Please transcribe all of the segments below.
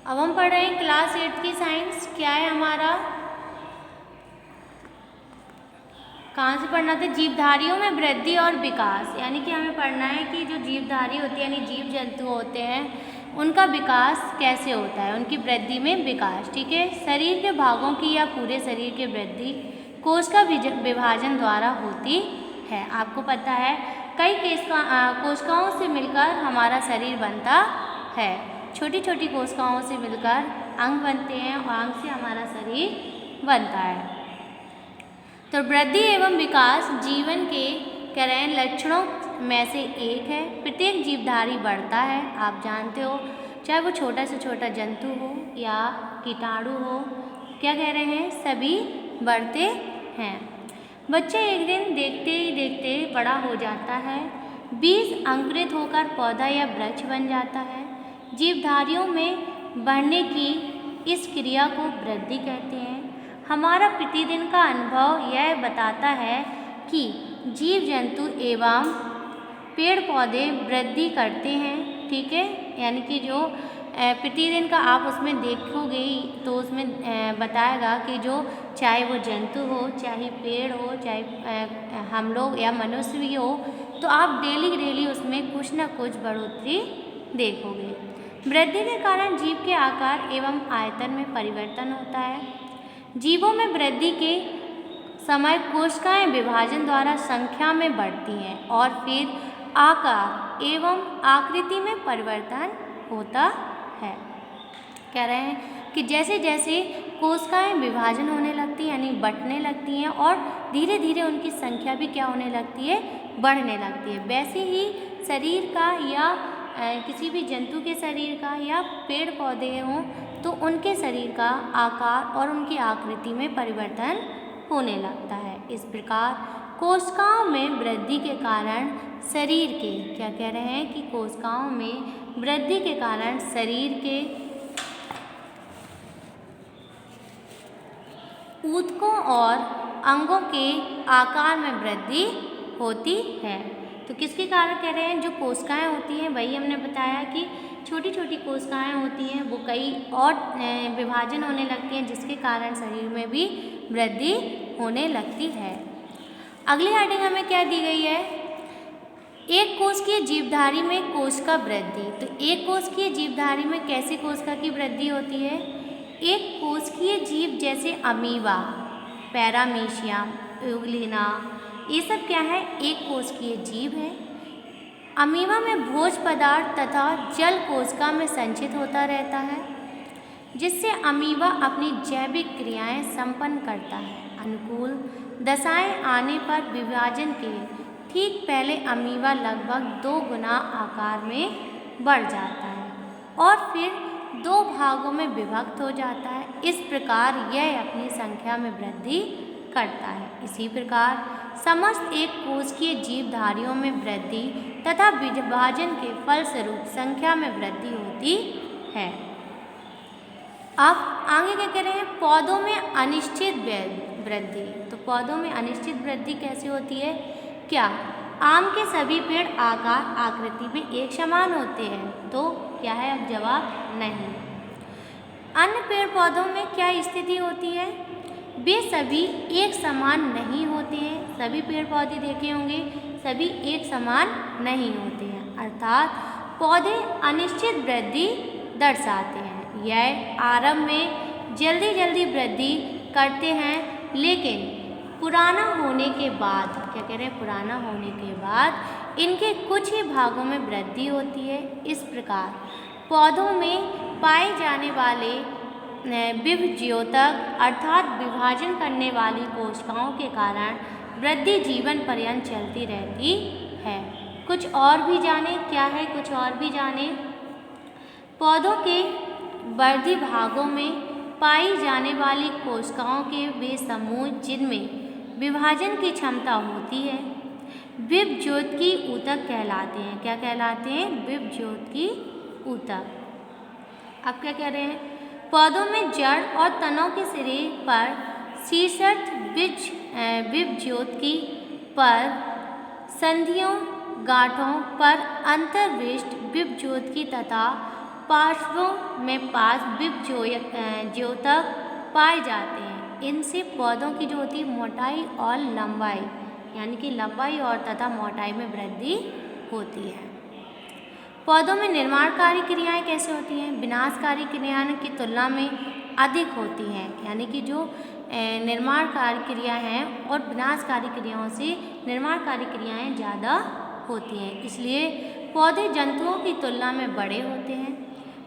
अब हम पढ़ रहे हैं क्लास 8 की साइंस। क्या है हमारा, कहाँ से पढ़ना था, जीवधारियों में वृद्धि और विकास। यानी कि हमें पढ़ना है कि जो जीवधारी होते हैं यानी जीव जंतु होते हैं उनका विकास कैसे होता है, उनकी वृद्धि में विकास। ठीक है, शरीर के भागों की या पूरे शरीर की वृद्धि कोश का विभाजन द्वारा होती है। आपको पता है कई कोशिकाओं से मिलकर हमारा शरीर बनता है। छोटी छोटी कोशिकाओं से मिलकर अंग बनते हैं और अंग से हमारा शरीर बनता है। तो वृद्धि एवं विकास जीवन के करें लक्षणों में से एक है। प्रत्येक जीवधारी बढ़ता है, आप जानते हो, चाहे वो छोटा से छोटा जंतु हो या कीटाणु हो, क्या कह रहे हैं, सभी बढ़ते हैं। बच्चा एक दिन देखते ही देखते बड़ा हो जाता है, बीज अंकुरित होकर पौधा या वृक्ष बन जाता है। जीवधारियों में बढ़ने की इस क्रिया को वृद्धि कहते हैं। हमारा प्रतिदिन का अनुभव यह बताता है कि जीव जंतु एवं पेड़ पौधे वृद्धि करते हैं। ठीक है, यानी कि जो प्रतिदिन का आप उसमें देखोगे तो उसमें बताएगा कि जो चाहे वो जंतु हो, चाहे पेड़ हो, चाहे हम लोग या मनुष्य भी हो, तो आप डेली उसमें कुछ न कुछ बढ़ोतरी देखोगे। वृद्धि के कारण जीव के आकार एवं आयतन में परिवर्तन होता है। जीवों में वृद्धि के समय कोशिकाएं विभाजन द्वारा संख्या में बढ़ती हैं और फिर आकार एवं आकृति में परिवर्तन होता है। कह रहे हैं कि जैसे जैसे कोशिकाएं विभाजन होने लगती हैं यानी बढ़ने लगती हैं और धीरे धीरे उनकी संख्या भी क्या होने लगती है, बढ़ने लगती है, वैसे ही शरीर का या किसी भी जंतु के शरीर का या पेड़ पौधे हों तो उनके शरीर का आकार और उनकी आकृति में परिवर्तन होने लगता है। इस प्रकार कोशिकाओं में वृद्धि के कारण शरीर के, क्या कह रहे हैं कि कोशिकाओं में वृद्धि के कारण शरीर के ऊतकों और अंगों के आकार में वृद्धि होती है। तो किसके कारण कह रहे हैं, जो कोशिकाएं होती हैं, वही हमने बताया कि छोटी छोटी कोशिकाएं होती हैं, वो कई और विभाजन होने लगती हैं जिसके कारण शरीर में भी वृद्धि होने लगती है। अगली हेडिंग हमें क्या दी गई है, एक कोशिकीय जीवधारी में कोशिका वृद्धि। तो एक कोशिकीय जीवधारी में कैसे कोशिका की वृद्धि होती है, एक कोशिकीय जीव जैसे अमीबा, पैरामीशियम, यूग्लिना, ये सब क्या है, एक कोशिकीय जीव है। अमीबा में भोज पदार्थ तथा जल कोशिका में संचित होता रहता है, जिससे अमीबा अपनी जैविक क्रियाएं संपन्न करता है। अनुकूल दशाएं आने पर विभाजन के ठीक पहले अमीबा लगभग 2 गुना आकार में बढ़ जाता है और फिर 2 भागों में विभक्त हो जाता है। इस प्रकार यह अपनी संख्या में वृद्धि करता है। इसी प्रकार समस्त एक कोशिकीय जीवधारियों में वृद्धि तथा विभाजन के फलस्वरूप संख्या में वृद्धि होती है। अब आगे क्या कह रहे हैं, पौधों में अनिश्चित वृद्धि। तो पौधों में अनिश्चित वृद्धि कैसे होती है, क्या आम के सभी पेड़ आकार आकृति में एक समान होते हैं, तो क्या है, अब जवाब नहीं। अन्य पेड़ पौधों में क्या स्थिति होती है, वे सभी एक समान नहीं होते हैं। सभी पेड़ पौधे देखे होंगे, सभी एक समान नहीं होते हैं, अर्थात पौधे अनिश्चित वृद्धि दर्शाते हैं। यह आरंभ में जल्दी वृद्धि करते हैं, लेकिन पुराना होने के बाद, क्या कह रहे हैं, पुराना होने के बाद इनके कुछ ही भागों में वृद्धि होती है। इस प्रकार पौधों में पाए जाने वाले विभज्योतक अर्थात विभाजन करने वाली कोशिकाओं के कारण वृद्धि जीवन पर्यंत चलती रहती है। कुछ और भी जाने, क्या है, कुछ और भी जाने, पौधों के वर्धी भागों में पाई जाने वाली कोशिकाओं के वे समूह जिनमें विभाजन की क्षमता होती है विभज्योतकी ऊतक कहलाते हैं। क्या कहलाते हैं, विभज्योतकी ऊतक। अब क्या कह रहे हैं, पौधों में जड़ और तनों के शरीर पर शीर्षस्थ विभज्योतकी पर संधियों गांठों पर अंतर्विष्ट विभज्योतकी तथा अपार्श्वों में पास ज्योतक पाए जाते हैं। इनसे पौधों की जो होती है मोटाई और लंबाई, यानी कि लंबाई और तथा मोटाई में वृद्धि होती है। पौधों में निर्माणकारी क्रियाएं कैसे होती हैं? विनाशकारी क्रियाओं की तुलना में अधिक होती हैं, यानी कि जो निर्माणकारी क्रिया हैं और विनाशकारी क्रियाओं से निर्माणकारी क्रियाएं ज़्यादा होती हैं, इसलिए पौधे जंतुओं की तुलना में बड़े होते हैं।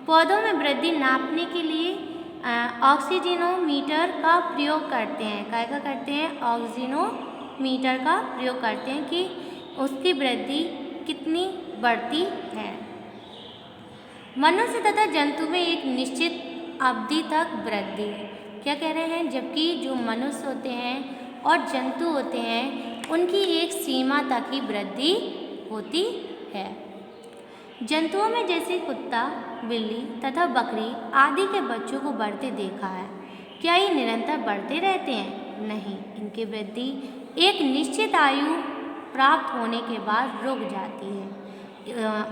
पौधों में वृद्धि नापने के लिए ऑक्सीजनोमीटर का प्रयोग करते हैं। क्या करते हैं? ऑक्सीजनोमीटर का प्रयोग करते हैं कि उसकी वृद्धि कितनी बढ़ती है। मनुष्य तथा जंतु में एक निश्चित अवधि तक वृद्धि, क्या कह रहे हैं? जबकि जो मनुष्य होते हैं और जंतु होते हैं उनकी एक सीमा तक ही वृद्धि होती है। जंतुओं में जैसे कुत्ता, बिल्ली तथा बकरी आदि के बच्चों को बढ़ते देखा है। क्या ये निरंतर बढ़ते रहते हैं? नहीं, इनकी वृद्धि एक निश्चित आयु प्राप्त होने के बाद रुक जाती है।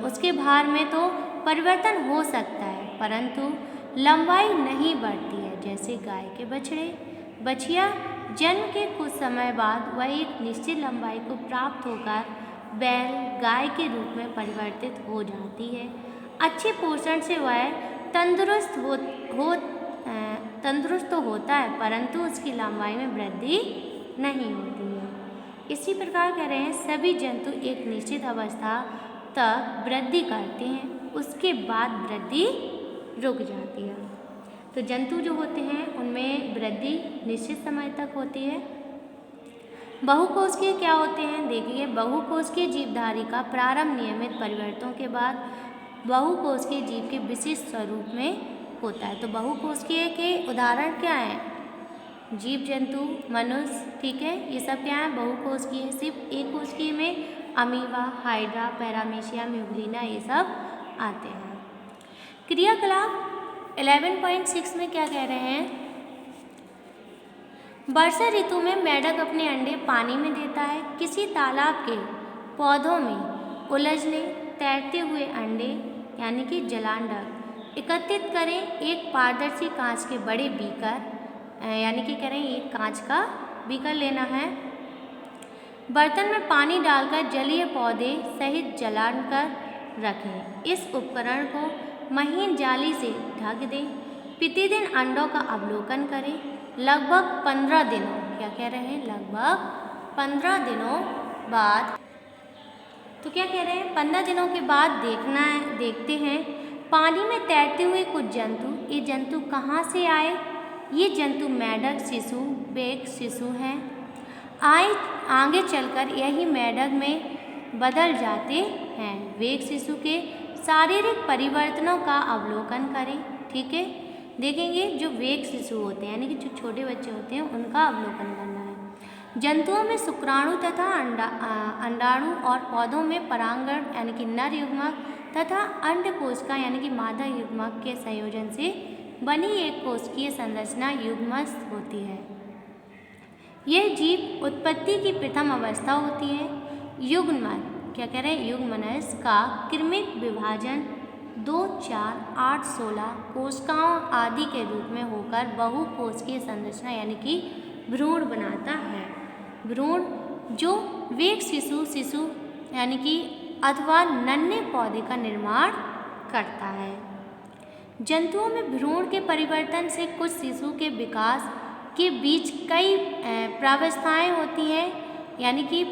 उसके भार में तो परिवर्तन हो सकता है परंतु लंबाई नहीं बढ़ती है। जैसे गाय के बछिया जन्म के कुछ समय बाद वह एक निश्चित लंबाई को प्राप्त होकर बैल गाय के रूप में परिवर्तित हो जाती है। अच्छे पोषण से वह तंदुरुस्त तो होता है परंतु उसकी लंबाई में वृद्धि नहीं होती है। इसी प्रकार कह रहे हैं सभी जंतु एक निश्चित अवस्था तक वृद्धि करते हैं, उसके बाद वृद्धि रुक जाती है। तो जंतु जो होते हैं उनमें वृद्धि निश्चित समय तक होती है। बहुकोषीय क्या होते हैं? देखिए, बहुकोषीय जीवधारी का प्रारंभ नियमित परिवर्तनों के बाद बहुकोषीय जीव के विशिष्ट स्वरूप में होता है। तो बहुकोषीय के उदाहरण क्या हैं? जीव जंतु, मनुष्य, ठीक है, ये सब क्या है? बहुकोषीय। सिर्फ एक कोषीय में अमीबा, हाइड्रा, पैरामीशिया, म्यूग्लिना ये सब आते हैं। क्रियाकलाप 11.6 में क्या कह रहे हैं? वर्षा ऋतु में मेढक अपने अंडे पानी में देता है। किसी तालाब के पौधों में उलझने तैरते हुए अंडे यानी कि जलांडक एकत्रित करें। एक पारदर्शी कांच के बड़े बीकर यानी कि कह रहे हैं एक कांच का बीकर लेना है। बर्तन में पानी डालकर जलीय पौधे सहित जलाकर रखें। इस उपकरण को महीन जाली से ढक दें। प्रतिदिन अंडों का अवलोकन करें। लगभग 15 दिनों, क्या कह रहे हैं? लगभग 15 दिनों बाद, तो क्या कह रहे हैं? 15 दिनों के बाद देखते हैं पानी में तैरते हुए कुछ जंतु। ये जंतु कहाँ से आए? ये जंतु मेढक शिशु, बेक शिशु हैं। आगे चलकर यही मेढक में बदल जाते हैं। वेग शिशु के शारीरिक परिवर्तनों का अवलोकन करें। ठीक है, देखेंगे जो वेग शिशु होते हैं यानी कि जो छोटे बच्चे होते हैं उनका अवलोकन करना है। जंतुओं में शुक्राणु तथा अंडाणु और पौधों में परागण यानी कि नर युग्मक तथा अंडकोशिका यानी कि मादा युग्मक के संयोजन से बनी एक कोशिकीय संरचना युग्मस्थ होती है। यह जीव उत्पत्ति की प्रथम अवस्था होती है। युग्मन, क्या कह रहे हैं? युग्मनस का क्रमिक विभाजन 2, 4, 8, 16 कोशिकाओं आदि के रूप में होकर बहुकोशिकीय संरचना यानी कि भ्रूण बनाता है। भ्रूण जो वेग शिशु यानी कि अथवा नन्हे पौधे का निर्माण करता है। जंतुओं में भ्रूण के परिवर्तन से कुछ शिशु के विकास के बीच कई प्रावस्थाएं होती हैं यानी कि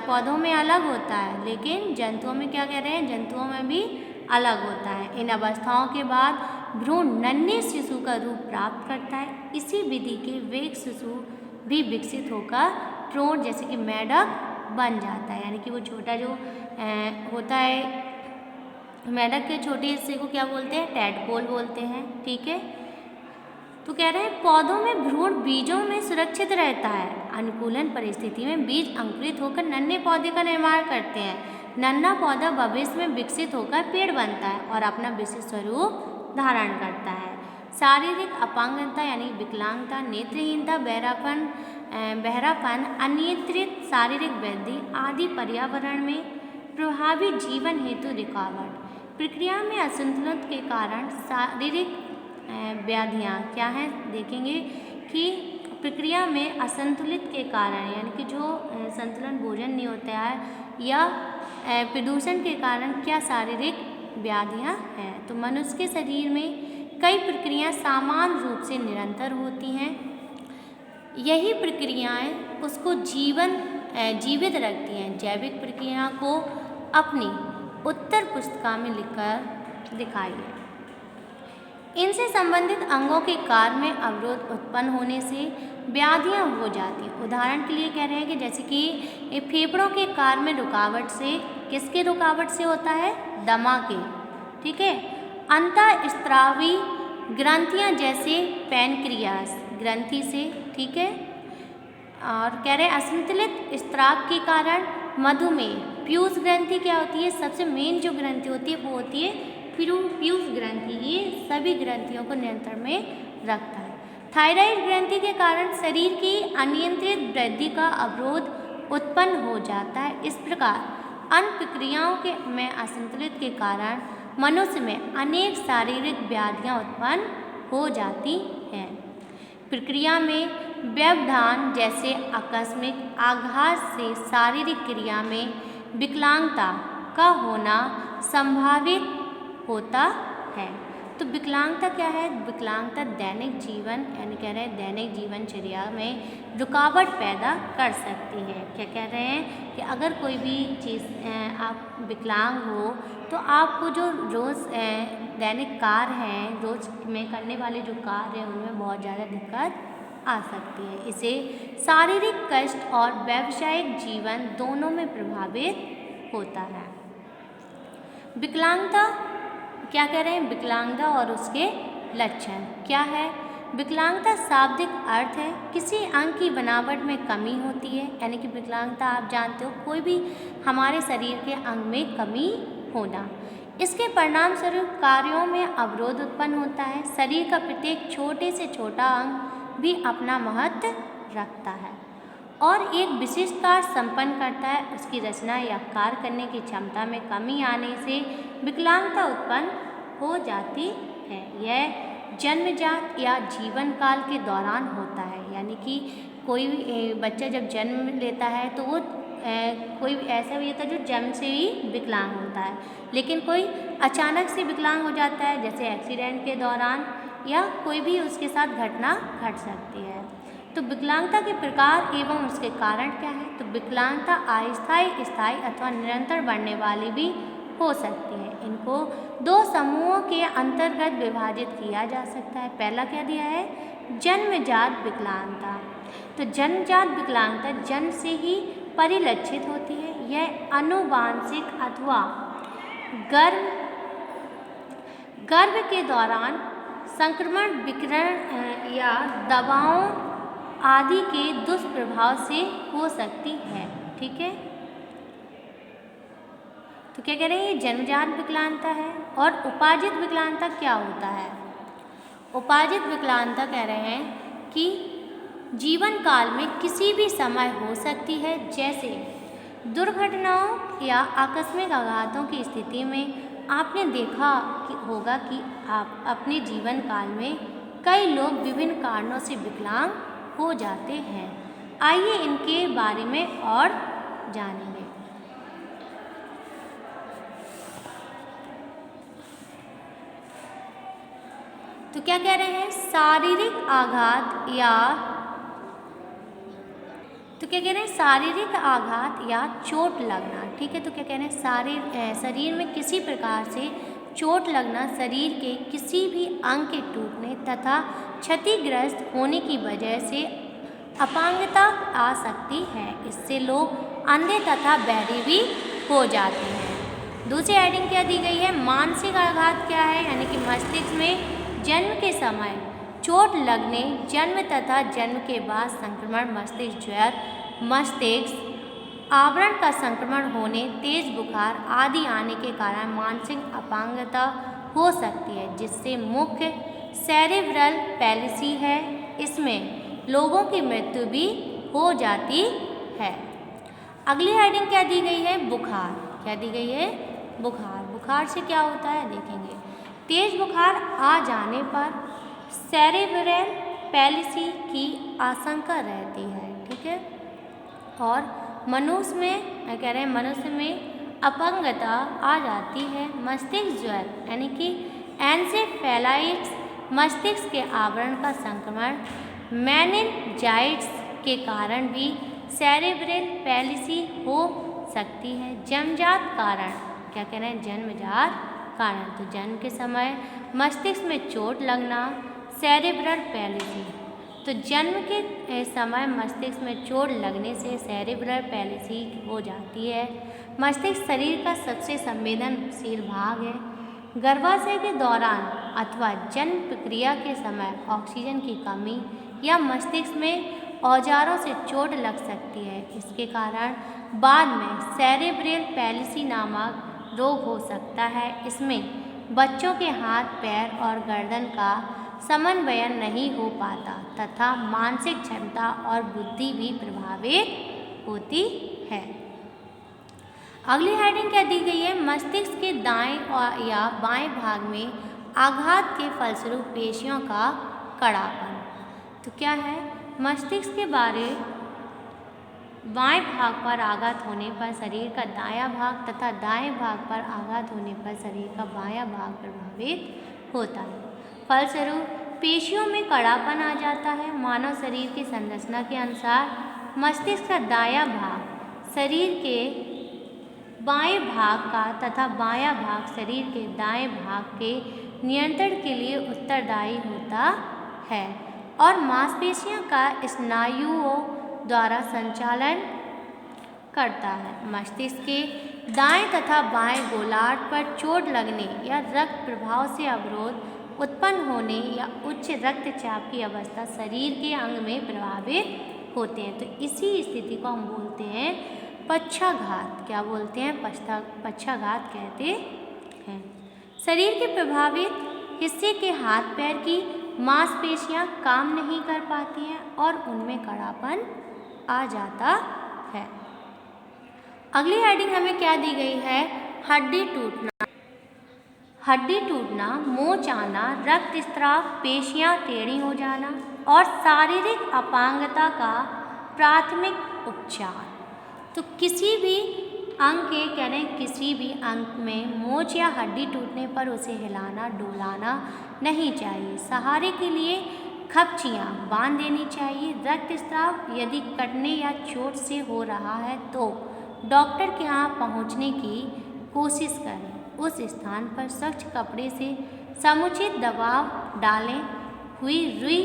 पौधों में अलग होता है लेकिन जंतुओं में क्या कह रहे हैं? जंतुओं में भी अलग होता है। इन अवस्थाओं के बाद भ्रूण नन्हे शिशु का रूप प्राप्त करता है। इसी विधि के वेग शिशु भी विकसित होकर प्रोड जैसे कि मेढक बन जाता है यानी कि वो छोटा जो होता है मेढक के छोटे हिस्से को क्या बोलते हैं? टैडपोल बोलते हैं। ठीक है, तो कह रहे हैं पौधों में भ्रूण बीजों में सुरक्षित रहता है। अनुकूलन परिस्थिति में बीज अंकुरित होकर नन्हे पौधे का निर्माण करते हैं। नन्हा पौधा भविष्य में विकसित होकर पेड़ बनता है और अपना विशिष्ट स्वरूप धारण करता है। शारीरिक अपांगता यानी विकलांगता, नेत्रहीनता, बहरापन, अनियंत्रित शारीरिक वृद्धि आदि पर्यावरण में प्रभावी जीवन हेतु रुकावट, प्रक्रिया में असंतुलन के कारण शारीरिक व्याधियाँ क्या हैं, देखेंगे कि प्रक्रिया में असंतुलित के कारण यानी कि जो संतुलन भोजन नहीं होता है या प्रदूषण के कारण क्या शारीरिक व्याधियाँ हैं। तो मनुष्य के शरीर में कई प्रक्रियाएं समान रूप से निरंतर होती हैं। यही प्रक्रियाएं उसको जीवित रखती हैं। जैविक प्रक्रिया को अपनी उत्तर पुस्तिका में लिखकर दिखाइए। इनसे संबंधित अंगों के कार्य में अवरोध उत्पन्न होने से व्याधियाँ हो जाती हैं। उदाहरण के लिए कह रहे हैं कि जैसे कि फेफड़ों के कार्य में रुकावट से, किसके रुकावट से होता है, दमा के, ठीक है। अंतःस्रावी ग्रंथियाँ जैसे पैनक्रियास ग्रंथि से, ठीक है। और कह रहे हैं असंतुलित स्त्राव के कारण मधुमेह। पीयूष ग्रंथि क्या होती है, सबसे मेन जो ग्रंथि होती है वो होती है पीयूष ग्रंथि। ये सभी ग्रंथियों को नियंत्रण में रखता है। थायराइड ग्रंथि के कारण शरीर की अनियंत्रित वृद्धि का अवरोध उत्पन्न हो जाता है। इस प्रकार अन्य प्रक्रियाओं में असंतुलित के कारण मनुष्य में अनेक शारीरिक व्याधियाँ उत्पन्न हो जाती हैं। प्रक्रिया में व्यवधान जैसे आकस्मिक आघात से शारीरिक क्रिया में विकलांगता का होना संभावित होता है। तो विकलांगता क्या है, विकलांगता दैनिक जीवन यानी कह रहे हैं दैनिक जीवनचर्या में रुकावट पैदा कर सकती है। क्या कह रहे हैं कि अगर कोई भी चीज़ आप विकलांग हो तो आपको जो रोज़ दैनिक कार्य हैं, रोज़ में करने वाले जो कार्य हैं उनमें बहुत ज़्यादा दिक्कत आ सकती है। इसे शारीरिक कष्ट और व्यावसायिक जीवन दोनों में प्रभावित होता है। विकलांगता क्या कह रहे हैं, विकलांगता और उसके लक्षण क्या है। विकलांगता शाब्दिक अर्थ है किसी अंग की बनावट में कमी होती है। यानी कि विकलांगता आप जानते हो कोई भी हमारे शरीर के अंग में कमी होना। इसके परिणाम स्वरूप कार्यों में अवरोध उत्पन्न होता है। शरीर का प्रत्येक छोटे से छोटा अंग भी अपना महत्व रखता है और एक विशिष्ट कार्य संपन्न करता है। उसकी रचना या कार्य करने की क्षमता में कमी आने से विकलांगता उत्पन्न हो जाती है। यह जन्मजात या जीवन काल के दौरान होता है। यानी कि कोई बच्चा जब जन्म लेता है तो वो कोई ऐसा भी होता है जो जन्म से ही विकलांग होता है, लेकिन कोई अचानक से विकलांग हो जाता है जैसे एक्सीडेंट के दौरान या कोई भी उसके साथ घटना घट सकती है। तो विकलांगता के प्रकार एवं उसके कारण क्या है। तो विकलांगता अस्थायी, स्थायी अथवा निरंतर बढ़ने वाली भी हो सकती है। इनको दो समूहों के अंतर्गत विभाजित किया जा सकता है। पहला क्या दिया है, जन्मजात विकलांगता। तो जन्मजात विकलांगता जन्म से ही परिलक्षित होती है। यह आनुवांशिक अथवा गर्भ के दौरान संक्रमण, विकिरण या दवाओं आदि के दुष्प्रभाव से हो सकती है। ठीक है, तो क्या कह रहे हैं, ये जन्मजात विकलांगता है। और उपार्जित विकलांगता क्या होता है। उपार्जित विकलांगता कह रहे हैं कि जीवन काल में किसी भी समय हो सकती है, जैसे दुर्घटनाओं या आकस्मिक आघातों की स्थिति में आपने देखा होगा कि आप अपने जीवन काल में कई लोग विभिन्न कारणों से विकलांग हो जाते हैं। आइए इनके बारे में और जानेंगे। तो क्या कह रहे हैं, शारीरिक आघात या शारीरिक आघात या चोट लगना। ठीक है, तो क्या कह रहे हैं, शरीर में किसी प्रकार से चोट लगना शरीर के किसी भी अंग के टूटने तथा क्षतिग्रस्त होने की वजह से अपांगता आ सकती है। इससे लोग अंधे तथा बहरे भी हो जाते हैं। दूसरी हेडिंग क्या दी गई है, मानसिक आघात क्या है, यानी कि मस्तिष्क में जन्म के समय चोट लगने, जन्म तथा जन्म के बाद संक्रमण, मस्तिष्क ज्वर, मस्तिष्क आवरण का संक्रमण होने, तेज बुखार आदि आने के कारण मानसिक अपांगता हो सकती है, जिससे मुख्य सेरेब्रल पैलिसी है। इसमें लोगों की मृत्यु भी हो जाती है। अगली हेडिंग क्या दी गई है, बुखार। क्या दी गई है, बुखार। बुखार से क्या होता है देखेंगे। तेज बुखार आ जाने पर सेरेब्रल पैलिसी की आशंका रहती है, ठीक है। और मनुष्य में कह रहे हैं मनुष्य में अपंगता आ जाती है। मस्तिष्क ज्वर यानी कि एन्सेफेलाइटिस मस्तिष्क के आवरण का संक्रमण, मेनिनजाइटिस के कारण भी सेरेब्रल पैलिसी हो सकती है। जन्मजात कारण क्या कह रहे हैं, जन्मजात कारण, तो जन्म के समय मस्तिष्क में चोट लगना सेरेब्रल पैलिसी, तो जन्म के समय मस्तिष्क में चोट लगने से सेरेब्रल पैलिसी हो जाती है। मस्तिष्क शरीर का सबसे संवेदनशील भाग है। गर्भाशय के दौरान अथवा जन्म प्रक्रिया के समय ऑक्सीजन की कमी या मस्तिष्क में औजारों से चोट लग सकती है। इसके कारण बाद में सेरेब्रल पैलिसी नामक रोग हो सकता है। इसमें बच्चों के हाथ, पैर और गर्दन का समन्वय नहीं हो पाता तथा मानसिक क्षमता और बुद्धि भी प्रभावित होती है। अगली हेडिंग क्या दी गई है, मस्तिष्क के दाएं या बाएं भाग में आघात के फलस्वरूप पेशियों का कड़ापन। तो क्या है, मस्तिष्क के बाएं भाग पर आघात होने पर शरीर का दायां भाग तथा दाएं भाग पर आघात होने पर शरीर का बायां भाग प्रभावित होता है। फलस्वरूप पेशियों में कड़ापन आ जाता है। मानव शरीर की संरचना के अनुसार मस्तिष्क का दायां भाग शरीर के बाएं भाग का तथा बायां भाग शरीर के दाएं भाग के नियंत्रण के लिए उत्तरदायी होता है और मांसपेशियों का स्नायुओं द्वारा संचालन करता है। मस्तिष्क के दाएं तथा बाएं गोलार्ध पर चोट लगने या रक्त प्रवाह से अवरोध उत्पन्न होने या उच्च रक्तचाप की अवस्था शरीर के अंग में प्रभावित होते हैं। तो इसी स्थिति को हम बोलते हैं पक्षाघात। क्या बोलते हैं, पक्षाघात कहते हैं। शरीर के प्रभावित हिस्से के हाथ पैर की मांसपेशियां काम नहीं कर पाती हैं और उनमें कड़ापन आ जाता है। अगली हेडिंग हमें क्या दी गई है, हड्डी टूटना। हड्डी टूटना, मोच आना, रक्तस्राव, पेशियां टेढ़ी हो जाना और शारीरिक अपांगता का प्राथमिक उपचार। तो किसी भी अंग के कह रहे हैं किसी भी अंग में मोच या हड्डी टूटने पर उसे हिलाना डुलाना नहीं चाहिए। सहारे के लिए खपचियाँ बांध देनी चाहिए। रक्तस्राव यदि कटने या चोट से हो रहा है तो डॉक्टर के यहाँ पहुँचने की कोशिश करें। उस स्थान पर स्वच्छ कपड़े से समुचित दबाव डालें हुई रुई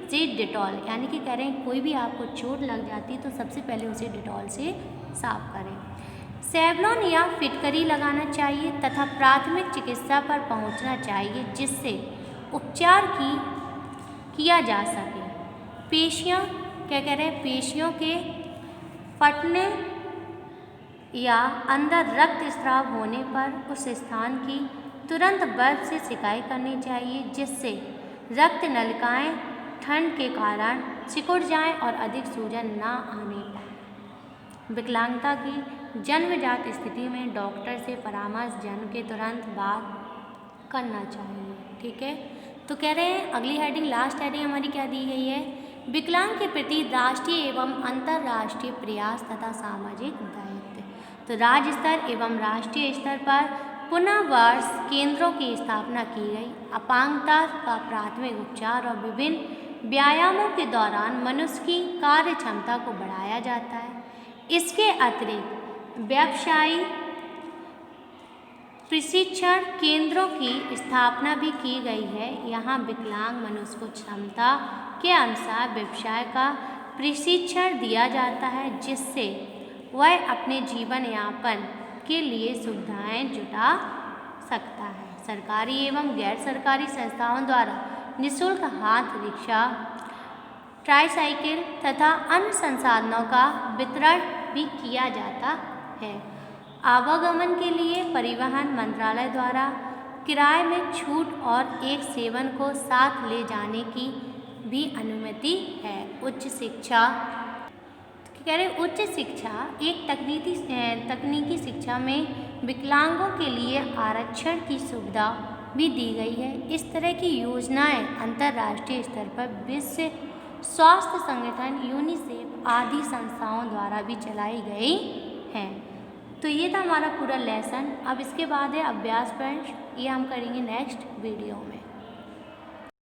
से डिटॉल, यानी कि कह रहे हैं कोई भी आपको चोट लग जाती तो सबसे पहले उसे डिटॉल से साफ करें। सेवलॉन या फिटकरी लगाना चाहिए तथा प्राथमिक चिकित्सा पर पहुंचना चाहिए जिससे उपचार किया जा सके। पेशियाँ क्या कह रहे हैं, पेशियों के फटने या अंदर रक्तस्राव होने पर उस स्थान की तुरंत बर्फ से सिकाई करनी चाहिए जिससे रक्त नलिकाएँ ठंड के कारण सिकुड़ जाएं और अधिक सूजन ना आने पाए। विकलांगता की जन्मजात स्थिति में डॉक्टर से परामर्श जन्म के तुरंत बाद करना चाहिए। ठीक है, तो कह रहे हैं अगली हेडिंग, लास्ट हेडिंग हमारी क्या दी गई है, विकलांग के प्रति राष्ट्रीय एवं अंतर्राष्ट्रीय प्रयास तथा सामाजिक दायित्व। तो राज्य स्तर एवं राष्ट्रीय स्तर पर पुनर्वास केंद्रों की स्थापना की गई। अपांगता का प्राथमिक उपचार और विभिन्न व्यायामों के दौरान मनुष्य की कार्य क्षमता को बढ़ाया जाता है। इसके अतिरिक्त व्यवसायी प्रशिक्षण केंद्रों की स्थापना भी की गई है। यहाँ विकलांग मनुष्य को क्षमता के अनुसार व्यवसाय का प्रशिक्षण दिया जाता है जिससे वह अपने जीवन यापन के लिए सुविधाएं जुटा सकता है। सरकारी एवं गैर सरकारी संस्थाओं द्वारा निःशुल्क हाथ रिक्शा, ट्राईसाइकिल तथा अन्य संसाधनों का वितरण भी किया जाता है। आवागमन के लिए परिवहन मंत्रालय द्वारा किराए में छूट और एक सेवन को साथ ले जाने की भी अनुमति है। उच्च शिक्षा कह रहे उच्च शिक्षा एक तकनीकी शिक्षा में विकलांगों के लिए आरक्षण की सुविधा भी दी गई है। इस तरह की योजनाएं अंतर्राष्ट्रीय स्तर पर विश्व स्वास्थ्य संगठन, यूनिसेफ आदि संस्थाओं द्वारा भी चलाई गई हैं। तो ये था हमारा पूरा लेसन। अब इसके बाद है अभ्यास प्रश्न, ये हम करेंगे नेक्स्ट वीडियो में।